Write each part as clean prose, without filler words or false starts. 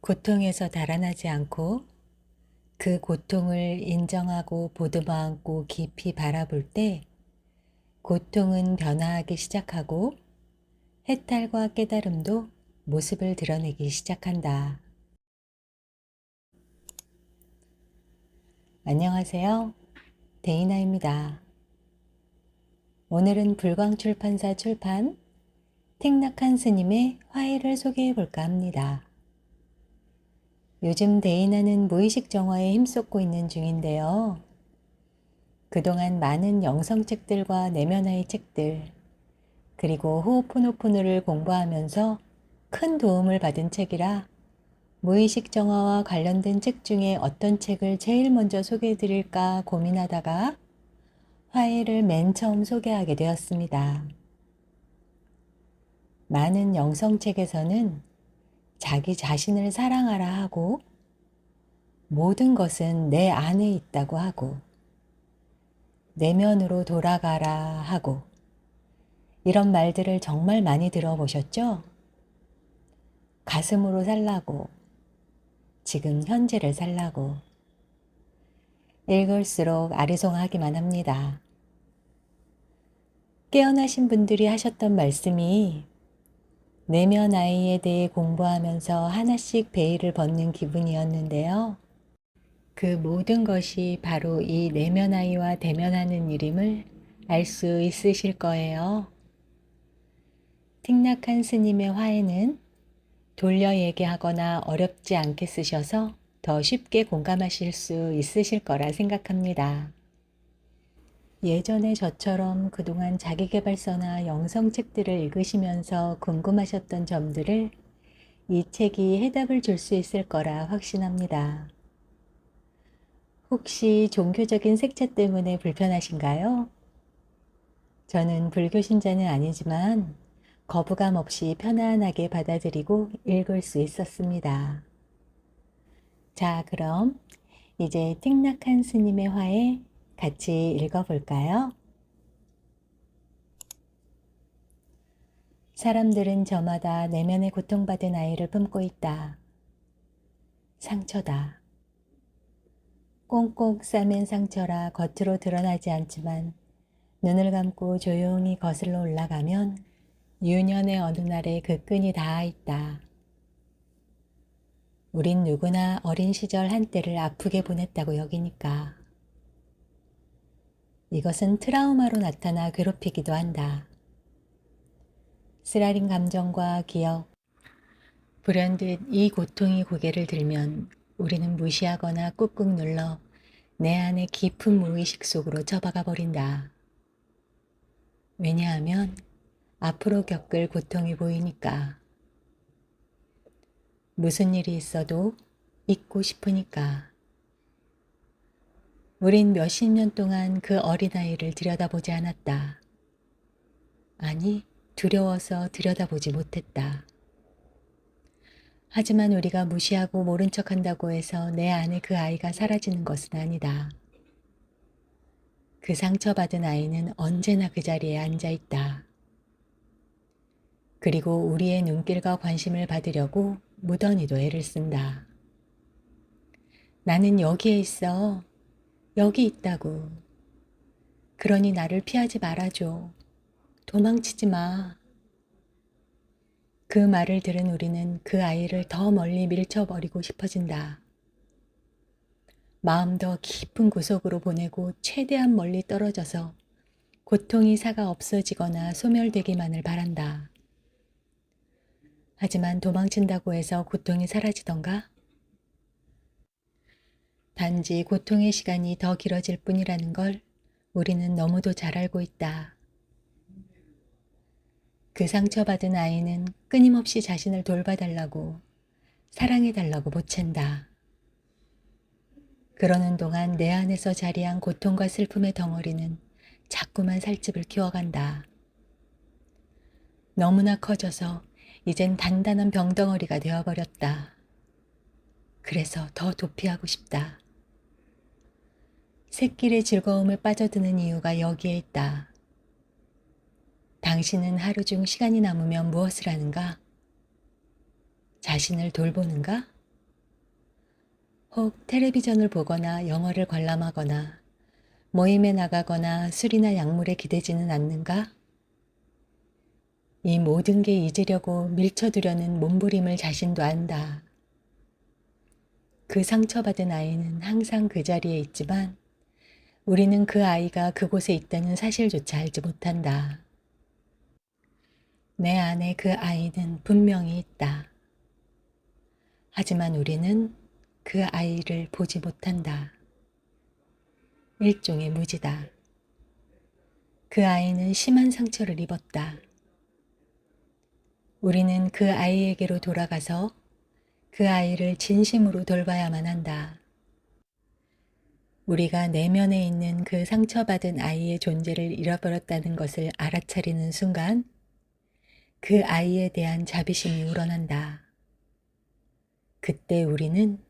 고통에서 달아나지 않고 그 고통을 인정하고 보듬어안고 깊이 바라볼 때 고통은 변화하기 시작하고 해탈과 깨달음도 모습을 드러내기 시작한다. 안녕하세요. 데이나입니다. 오늘은 불광출판사 출판 틱낙한 스님의 화해를 소개해 볼까 합니다. 요즘 데이나는 무의식 정화에 힘쏟고 있는 중인데요. 그동안 많은 영성책들과 내면화의 책들, 그리고 호호포노포노를 공부하면서 큰 도움을 받은 책이라 무의식 정화와 관련된 책 중에 어떤 책을 제일 먼저 소개해 드릴까 고민하다가 화해를 맨 처음 소개하게 되었습니다. 많은 영성책에서는 자기 자신을 사랑하라 하고 모든 것은 내 안에 있다고 하고 내면으로 돌아가라 하고 이런 말들을 정말 많이 들어보셨죠? 가슴으로 살라고, 지금 현재를 살라고. 읽을수록 아리송하기만 합니다. 깨어나신 분들이 하셨던 말씀이 내면 아이에 대해 공부하면서 하나씩 베일을 벗는 기분이었는데요. 그 모든 것이 바로 이 내면 아이와 대면하는 일임을 알 수 있으실 거예요. 틱낙한 스님의 화해는 돌려 얘기하거나 어렵지 않게 쓰셔서 더 쉽게 공감하실 수 있으실 거라 생각합니다. 예전에 저처럼 그동안 자기계발서나 영성책들을 읽으시면서 궁금하셨던 점들을 이 책이 해답을 줄 수 있을 거라 확신합니다. 혹시 종교적인 색채 때문에 불편하신가요? 저는 불교 신자는 아니지만 거부감 없이 편안하게 받아들이고 읽을 수 있었습니다. 자, 그럼 이제 틱낙한 스님의 화에 같이 읽어볼까요? 사람들은 저마다 내면에 고통받은 아이를 품고 있다. 상처다. 꽁꽁 싸맨 상처라 겉으로 드러나지 않지만 눈을 감고 조용히 거슬러 올라가면 유년의 어느 날에 그 끈이 닿아 있다. 우린 누구나 어린 시절 한때를 아프게 보냈다고 여기니까. 이것은 트라우마로 나타나 괴롭히기도 한다. 쓰라린 감정과 기억, 불현듯 이 고통이 고개를 들면 우리는 무시하거나 꾹꾹 눌러 내 안의 깊은 무의식 속으로 처박아 버린다. 왜냐하면 앞으로 겪을 고통이 보이니까. 무슨 일이 있어도 잊고 싶으니까. 우린 몇십 년 동안 그 어린아이를 들여다보지 않았다. 아니, 두려워서 들여다보지 못했다. 하지만 우리가 무시하고 모른 척한다고 해서 내 안에 그 아이가 사라지는 것은 아니다. 그 상처받은 아이는 언제나 그 자리에 앉아 있다. 그리고 우리의 눈길과 관심을 받으려고 무던히도 애를 쓴다. 나는 여기에 있어. 여기 있다고. 그러니 나를 피하지 말아줘. 도망치지 마. 그 말을 들은 우리는 그 아이를 더 멀리 밀쳐버리고 싶어진다. 마음 더 깊은 구석으로 보내고 최대한 멀리 떨어져서 고통이 사가 없어지거나 소멸되기만을 바란다. 하지만 도망친다고 해서 고통이 사라지던가? 단지 고통의 시간이 더 길어질 뿐이라는 걸 우리는 너무도 잘 알고 있다. 그 상처받은 아이는 끊임없이 자신을 돌봐달라고, 사랑해달라고 보챈다. 그러는 동안 내 안에서 자리한 고통과 슬픔의 덩어리는 자꾸만 살집을 키워간다. 너무나 커져서 이젠 단단한 병덩어리가 되어버렸다. 그래서 더 도피하고 싶다. 새길의 즐거움을 빠져드는 이유가 여기에 있다. 당신은 하루 중 시간이 남으면 무엇을 하는가? 자신을 돌보는가? 혹 텔레비전을 보거나 영화를 관람하거나 모임에 나가거나 술이나 약물에 기대지는 않는가? 이 모든 게 잊으려고 밀쳐두려는 몸부림을 자신도 안다. 그 상처받은 아이는 항상 그 자리에 있지만 우리는 그 아이가 그곳에 있다는 사실조차 알지 못한다. 내 안에 그 아이는 분명히 있다. 하지만 우리는 그 아이를 보지 못한다. 일종의 무지다. 그 아이는 심한 상처를 입었다. 우리는 그 아이에게로 돌아가서 그 아이를 진심으로 돌봐야만 한다. 우리가 내면에 있는 그 상처받은 아이의 존재를 잃어버렸다는 것을 알아차리는 순간 그 아이에 대한 자비심이 우러난다. 그때 우리는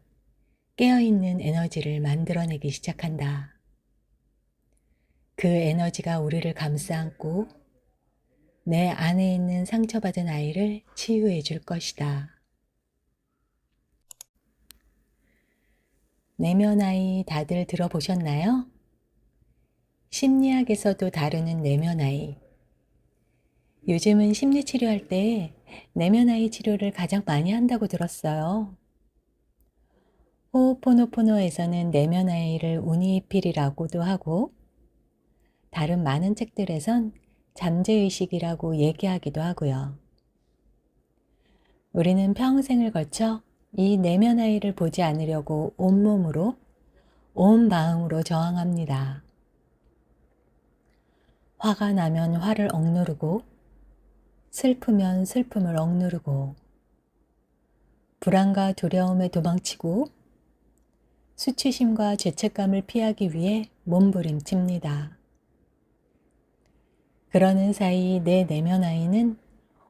깨어있는 에너지를 만들어내기 시작한다. 그 에너지가 우리를 감싸안고 내 안에 있는 상처받은 아이를 치유해 줄 것이다. 내면 아이 다들 들어보셨나요? 심리학에서도 다루는 내면 아이. 요즘은 심리 치료할 때 내면 아이 치료를 가장 많이 한다고 들었어요. 호호포노포노에서는 내면 아이를 우니필이라고도 하고 다른 많은 책들에선 잠재의식이라고 얘기하기도 하고요. 우리는 평생을 걸쳐 이 내면 아이를 보지 않으려고 온몸으로, 온 마음으로 저항합니다. 화가 나면 화를 억누르고, 슬프면 슬픔을 억누르고, 불안과 두려움에 도망치고, 수치심과 죄책감을 피하기 위해 몸부림칩니다. 그러는 사이 내 내면 아이는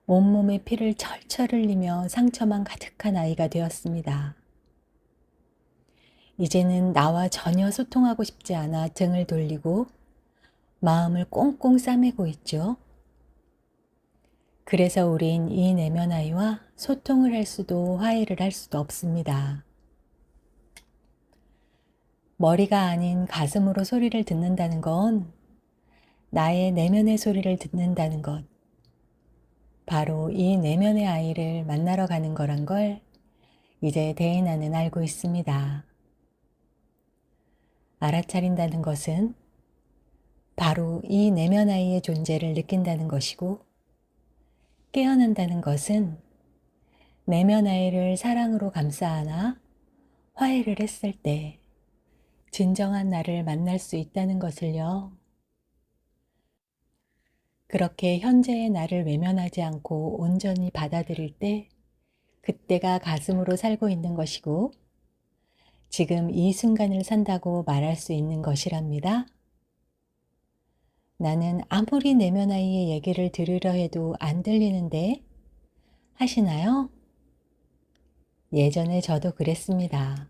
온몸에 피를 철철 흘리며 상처만 가득한 아이가 되었습니다. 이제는 나와 전혀 소통하고 싶지 않아 등을 돌리고 마음을 꽁꽁 싸매고 있죠. 그래서 우린 이 내면 아이와 소통을 할 수도 화해를 할 수도 없습니다. 머리가 아닌 가슴으로 소리를 듣는다는 건 나의 내면의 소리를 듣는다는 것. 바로 이 내면의 아이를 만나러 가는 거란 걸 이제 데이나는 알고 있습니다. 알아차린다는 것은 바로 이 내면 아이의 존재를 느낀다는 것이고 깨어난다는 것은 내면 아이를 사랑으로 감싸 안아 화해를 했을 때 진정한 나를 만날 수 있다는 것을요. 그렇게 현재의 나를 외면하지 않고 온전히 받아들일 때 그때가 가슴으로 살고 있는 것이고 지금 이 순간을 산다고 말할 수 있는 것이랍니다. 나는 아무리 내면 아이의 얘기를 들으려 해도 안 들리는데 하시나요? 예전에 저도 그랬습니다.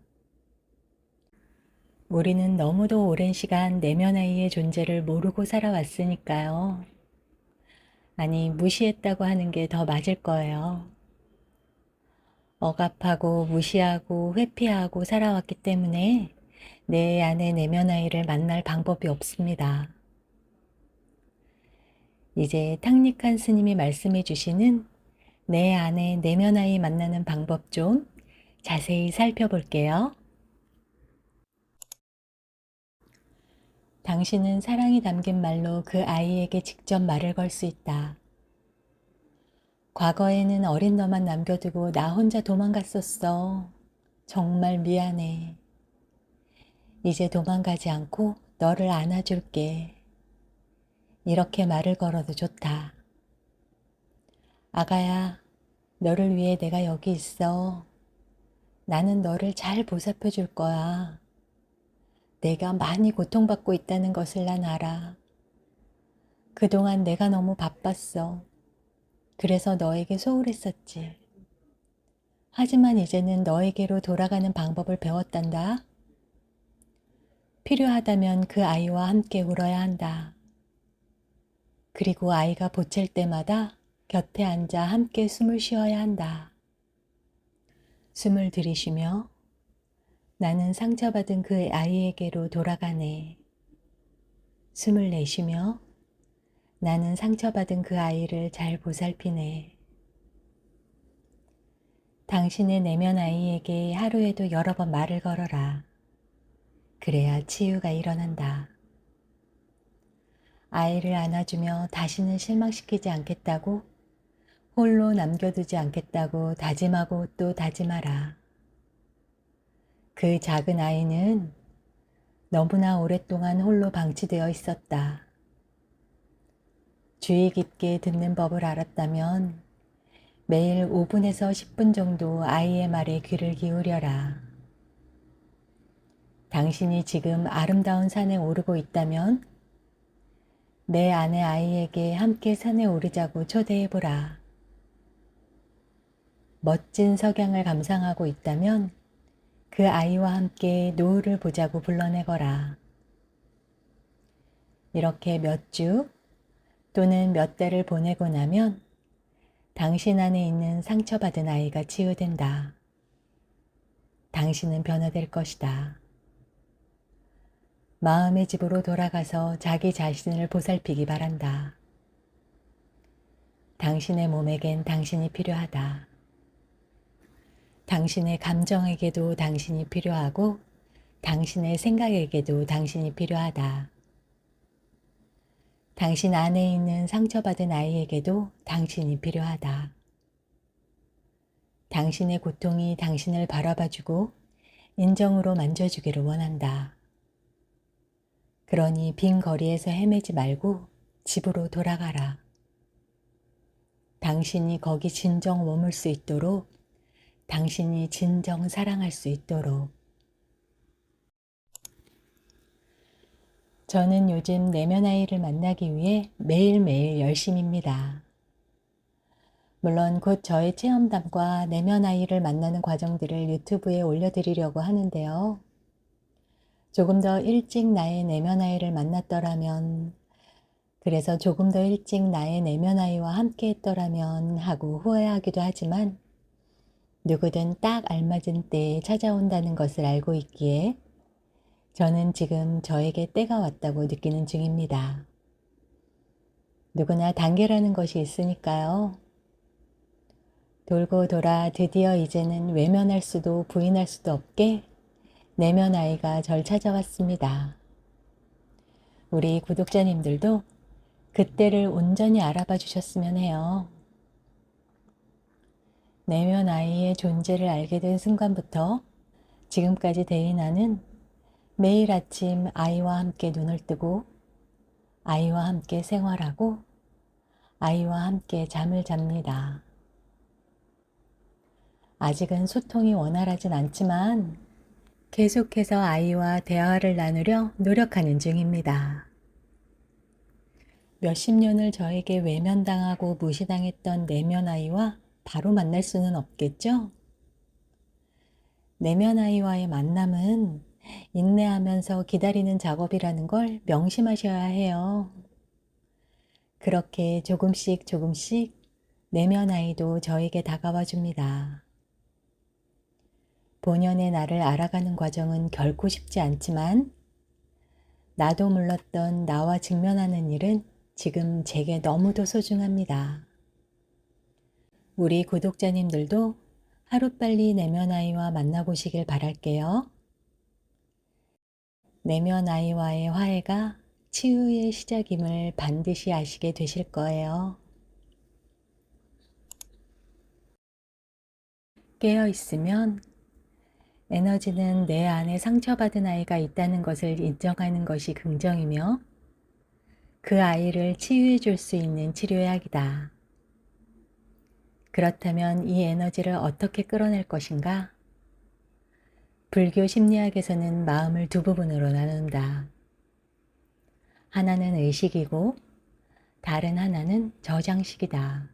우리는 너무도 오랜 시간 내면 아이의 존재를 모르고 살아왔으니까요. 아니, 무시했다고 하는 게 더 맞을 거예요. 억압하고 무시하고 회피하고 살아왔기 때문에 내 안의 내면 아이를 만날 방법이 없습니다. 이제 탕닉한 스님이 말씀해 주시는 내 안의 내면 아이 만나는 방법 좀 자세히 살펴볼게요. 당신은 사랑이 담긴 말로 그 아이에게 직접 말을 걸 수 있다. 과거에는 어린 너만 남겨두고 나 혼자 도망갔었어. 정말 미안해. 이제 도망가지 않고 너를 안아줄게. 이렇게 말을 걸어도 좋다. 아가야, 너를 위해 내가 여기 있어. 나는 너를 잘 보살펴 줄 거야. 내가 많이 고통받고 있다는 것을 난 알아. 그동안 내가 너무 바빴어. 그래서 너에게 소홀했었지. 하지만 이제는 너에게로 돌아가는 방법을 배웠단다. 필요하다면 그 아이와 함께 울어야 한다. 그리고 아이가 보챌 때마다 곁에 앉아 함께 숨을 쉬어야 한다. 숨을 들이쉬며 나는 상처받은 그 아이에게로 돌아가네. 숨을 내쉬며 나는 상처받은 그 아이를 잘 보살피네. 당신의 내면 아이에게 하루에도 여러 번 말을 걸어라. 그래야 치유가 일어난다. 아이를 안아주며 다시는 실망시키지 않겠다고, 홀로 남겨두지 않겠다고 다짐하고 또 다짐하라. 그 작은 아이는 너무나 오랫동안 홀로 방치되어 있었다. 주의 깊게 듣는 법을 알았다면 매일 5분에서 10분 정도 아이의 말에 귀를 기울여라. 당신이 지금 아름다운 산에 오르고 있다면 내 아내 아이에게 함께 산에 오르자고 초대해보라. 멋진 석양을 감상하고 있다면 그 아이와 함께 노을을 보자고 불러내거라. 이렇게 몇 주 또는 몇 달을 보내고 나면 당신 안에 있는 상처받은 아이가 치유된다. 당신은 변화될 것이다. 마음의 집으로 돌아가서 자기 자신을 보살피기 바란다. 당신의 몸에겐 당신이 필요하다. 당신의 감정에게도 당신이 필요하고 당신의 생각에게도 당신이 필요하다. 당신 안에 있는 상처받은 아이에게도 당신이 필요하다. 당신의 고통이 당신을 바라봐주고 인정으로 만져주기를 원한다. 그러니 빈 거리에서 헤매지 말고 집으로 돌아가라. 당신이 거기 진정 머물 수 있도록, 당신이 진정 사랑할 수 있도록. 저는 요즘 내면 아이를 만나기 위해 매일매일 열심입니다. 물론 곧 저의 체험담과 내면 아이를 만나는 과정들을 유튜브에 올려드리려고 하는데요. 조금 더 일찍 나의 내면 아이를 만났더라면, 그래서 조금 더 일찍 나의 내면 아이와 함께 했더라면 하고 후회하기도 하지만 누구든 딱 알맞은 때에 찾아온다는 것을 알고 있기에 저는 지금 저에게 때가 왔다고 느끼는 중입니다. 누구나 단계라는 것이 있으니까요. 돌고 돌아 드디어 이제는 외면할 수도 부인할 수도 없게 내면 아이가 절 찾아왔습니다. 우리 구독자님들도 그때를 온전히 알아봐 주셨으면 해요. 내면 아이의 존재를 알게 된 순간부터 지금까지 대인하는 매일 아침 아이와 함께 눈을 뜨고 아이와 함께 생활하고 아이와 함께 잠을 잡니다. 아직은 소통이 원활하진 않지만 계속해서 아이와 대화를 나누려 노력하는 중입니다. 몇십 년을 저에게 외면당하고 무시당했던 내면 아이와 바로 만날 수는 없겠죠? 내면 아이와의 만남은 인내하면서 기다리는 작업이라는 걸 명심하셔야 해요. 그렇게 조금씩 조금씩 내면 아이도 저에게 다가와 줍니다. 본연의 나를 알아가는 과정은 결코 쉽지 않지만 나도 몰랐던 나와 직면하는 일은 지금 제게 너무도 소중합니다. 우리 구독자님들도 하루빨리 내면 아이와 만나보시길 바랄게요. 내면 아이와의 화해가 치유의 시작임을 반드시 아시게 되실 거예요. 깨어 있으면 에너지는 내 안에 상처받은 아이가 있다는 것을 인정하는 것이 긍정이며 그 아이를 치유해 줄 수 있는 치료약이다. 그렇다면 이 에너지를 어떻게 끌어낼 것인가? 불교 심리학에서는 마음을 두 부분으로 나눈다. 하나는 의식이고 다른 하나는 저장식이다.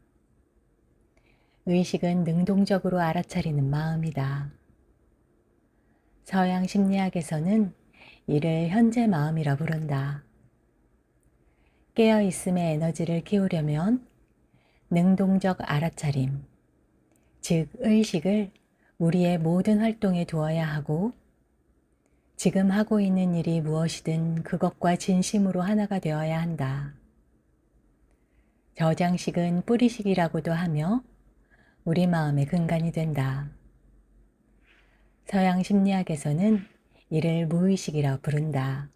의식은 능동적으로 알아차리는 마음이다. 서양 심리학에서는 이를 현재 마음이라 부른다. 깨어있음의 에너지를 키우려면 능동적 알아차림, 즉 의식을 우리의 모든 활동에 두어야 하고 지금 하고 있는 일이 무엇이든 그것과 진심으로 하나가 되어야 한다. 저장식은 뿌리식이라고도 하며 우리 마음의 근간이 된다. 서양 심리학에서는 이를 무의식이라 부른다.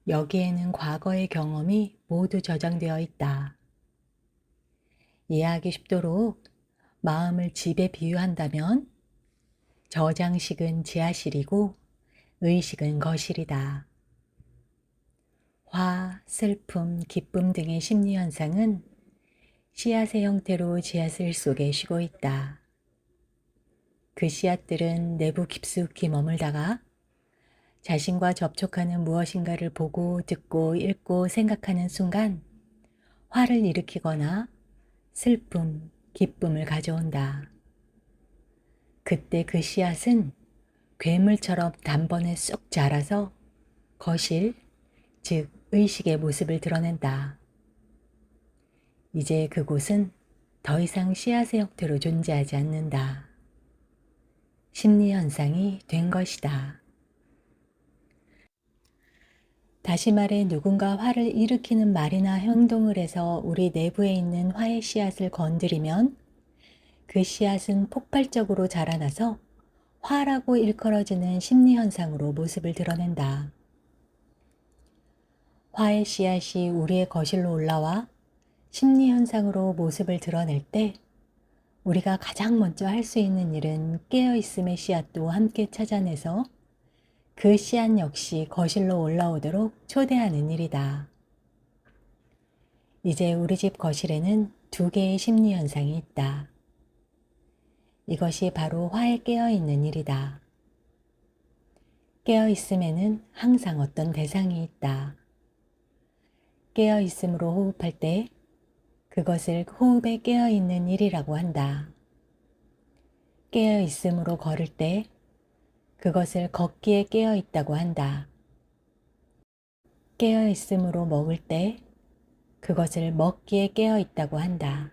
여기에는 과거의 경험이 모두 저장되어 있다. 이해하기 쉽도록 마음을 집에 비유한다면 저장식은 지하실이고 의식은 거실이다. 화, 슬픔, 기쁨 등의 심리현상은 씨앗의 형태로 지하실 속에 쉬고 있다. 그 씨앗들은 내부 깊숙이 머물다가 자신과 접촉하는 무엇인가를 보고 듣고 읽고 생각하는 순간 화를 일으키거나 슬픔, 기쁨을 가져온다. 그때 그 씨앗은 괴물처럼 단번에 쏙 자라서 거실, 즉 의식의 모습을 드러낸다. 이제 그곳은 더 이상 씨앗의 형태로 존재하지 않는다. 심리 현상이 된 것이다. 다시 말해 누군가 화를 일으키는 말이나 행동을 해서 우리 내부에 있는 화의 씨앗을 건드리면 그 씨앗은 폭발적으로 자라나서 화라고 일컬어지는 심리 현상으로 모습을 드러낸다. 화의 씨앗이 우리의 거실로 올라와 심리 현상으로 모습을 드러낼 때 우리가 가장 먼저 할 수 있는 일은 깨어있음의 씨앗도 함께 찾아내서 그 씨앗 역시 거실로 올라오도록 초대하는 일이다. 이제 우리 집 거실에는 두 개의 심리 현상이 있다. 이것이 바로 화에 깨어있는 일이다. 깨어있음에는 항상 어떤 대상이 있다. 깨어있음으로 호흡할 때 그것을 호흡에 깨어있는 일이라고 한다. 깨어있음으로 걸을 때 그것을 걷기에 깨어있다고 한다. 깨어있음으로 먹을 때 그것을 먹기에 깨어있다고 한다.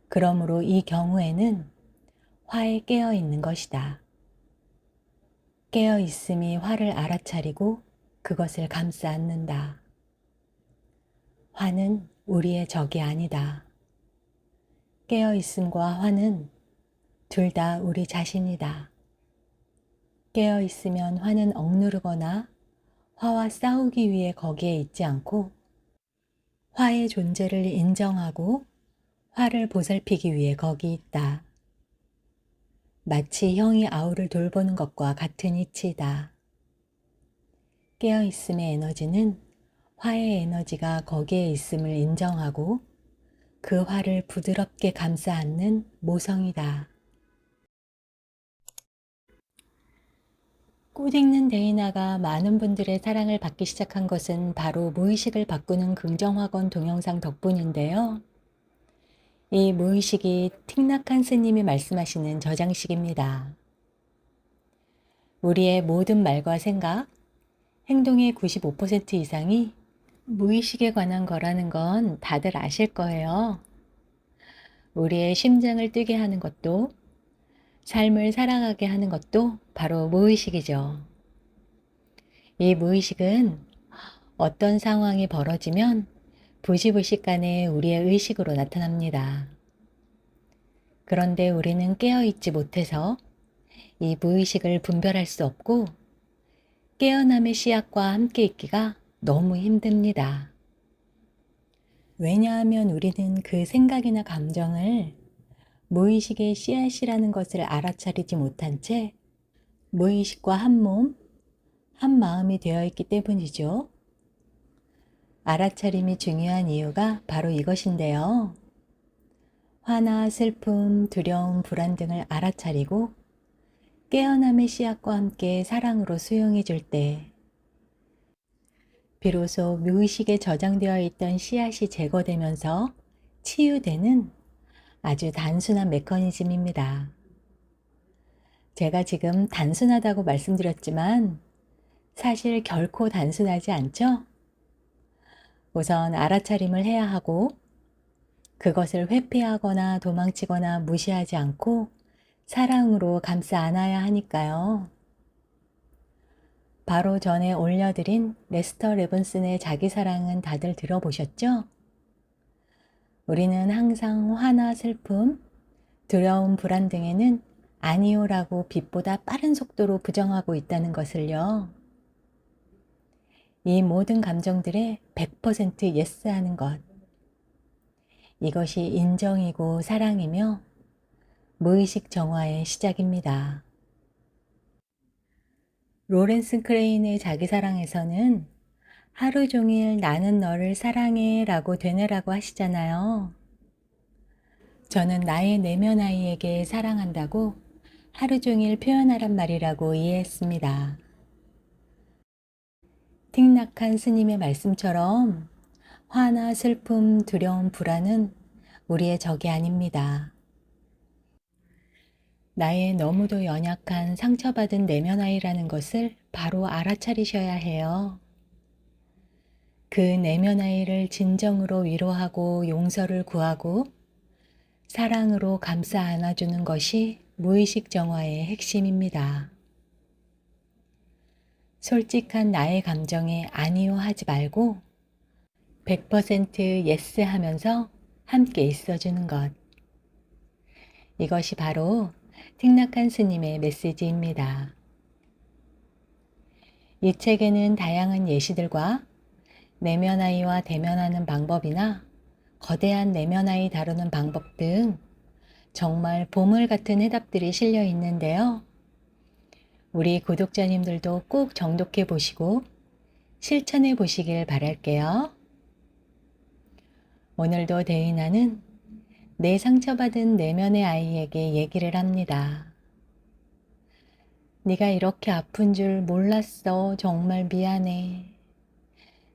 그러므로 이 경우에는 화에 깨어있는 것이다. 깨어있음이 화를 알아차리고 그것을 감싸 안는다. 화는 우리의 적이 아니다. 깨어있음과 화는 둘 다 우리 자신이다. 깨어있으면 화는 억누르거나 화와 싸우기 위해 거기에 있지 않고 화의 존재를 인정하고 화를 보살피기 위해 거기 있다. 마치 형이 아우를 돌보는 것과 같은 이치이다. 깨어있음의 에너지는 화의 에너지가 거기에 있음을 인정하고 그 화를 부드럽게 감싸 안는 모성이다. 꽃 읽는 데이나가 많은 분들의 사랑을 받기 시작한 것은 바로 무의식을 바꾸는 긍정학원 동영상 덕분인데요. 이 무의식이 틱낙한 스님이 말씀하시는 저장식입니다. 우리의 모든 말과 생각, 행동의 95% 이상이 무의식에 관한 거라는 건 다들 아실 거예요. 우리의 심장을 뛰게 하는 것도, 삶을 살아가게 하는 것도 바로 무의식이죠. 이 무의식은 어떤 상황이 벌어지면 부시부식간에 우리의 의식으로 나타납니다. 그런데 우리는 깨어있지 못해서 이 무의식을 분별할 수 없고 깨어남의 씨앗과 함께 있기가 너무 힘듭니다. 왜냐하면 우리는 그 생각이나 감정을 무의식의 씨앗이라는 것을 알아차리지 못한 채 무의식과 한 몸, 한 마음이 되어 있기 때문이죠. 알아차림이 중요한 이유가 바로 이것인데요. 화나 슬픔, 두려움, 불안 등을 알아차리고 깨어남의 씨앗과 함께 사랑으로 수용해 줄 때 비로소 무의식에 저장되어 있던 씨앗이 제거되면서 치유되는 아주 단순한 메커니즘입니다. 제가 지금 단순하다고 말씀드렸지만 사실 결코 단순하지 않죠? 우선 알아차림을 해야 하고 그것을 회피하거나 도망치거나 무시하지 않고 사랑으로 감싸 안아야 하니까요. 바로 전에 올려드린 레스터 레븐슨의 자기사랑은 다들 들어보셨죠? 우리는 항상 화나 슬픔, 두려움, 불안 등에는 아니요라고 빛보다 빠른 속도로 부정하고 있다는 것을요. 이 모든 감정들에 100% yes 하는 것. 이것이 인정이고 사랑이며 무의식 정화의 시작입니다. 로렌스 크레인의 자기사랑에서는 하루 종일 나는 너를 사랑해 라고 되뇌라고 하시잖아요. 저는 나의 내면 아이에게 사랑한다고 하루 종일 표현하란 말이라고 이해했습니다. 틱낙한 스님의 말씀처럼 화나 슬픔, 두려움, 불안은 우리의 적이 아닙니다. 나의 너무도 연약한 상처받은 내면 아이라는 것을 바로 알아차리셔야 해요. 그 내면 아이를 진정으로 위로하고 용서를 구하고 사랑으로 감싸 안아주는 것이 무의식 정화의 핵심입니다. 솔직한 나의 감정에 아니요 하지 말고 100% yes 하면서 함께 있어주는 것. 이것이 바로 틱낙한 스님의 메시지입니다. 이 책에는 다양한 예시들과 내면 아이와 대면하는 방법이나 거대한 내면 아이 다루는 방법 등 정말 보물 같은 해답들이 실려 있는데요. 우리 구독자님들도 꼭 정독해 보시고 실천해 보시길 바랄게요. 오늘도 데이나는 내 상처받은 내면의 아이에게 얘기를 합니다. 네가 이렇게 아픈 줄 몰랐어. 정말 미안해.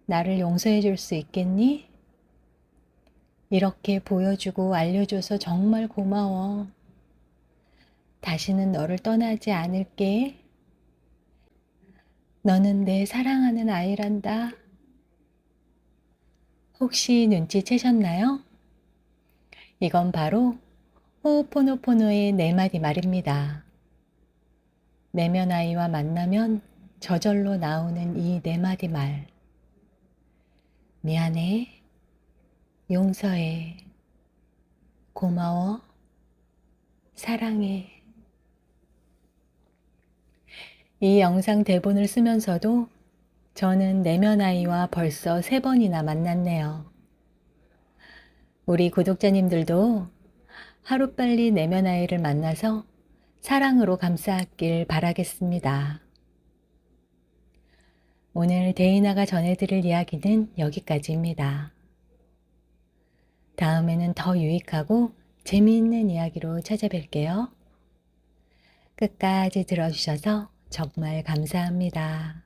나를 용서해 줄 수 있겠니? 이렇게 보여주고 알려줘서 정말 고마워. 다시는 너를 떠나지 않을게. 너는 내 사랑하는 아이란다. 혹시 눈치채셨나요? 이건 바로 호호포노포노의 네 마디 말입니다. 내면 아이와 만나면 저절로 나오는 이 네 마디 말. 미안해, 용서해, 고마워, 사랑해. 이 영상 대본을 쓰면서도 저는 내면 아이와 벌써 3번이나 만났네요. 우리 구독자님들도 하루빨리 내면 아이를 만나서 사랑으로 감싸길 바라겠습니다. 오늘 데이나가 전해드릴 이야기는 여기까지입니다. 다음에는 더 유익하고 재미있는 이야기로 찾아뵐게요. 끝까지 들어주셔서 정말 감사합니다.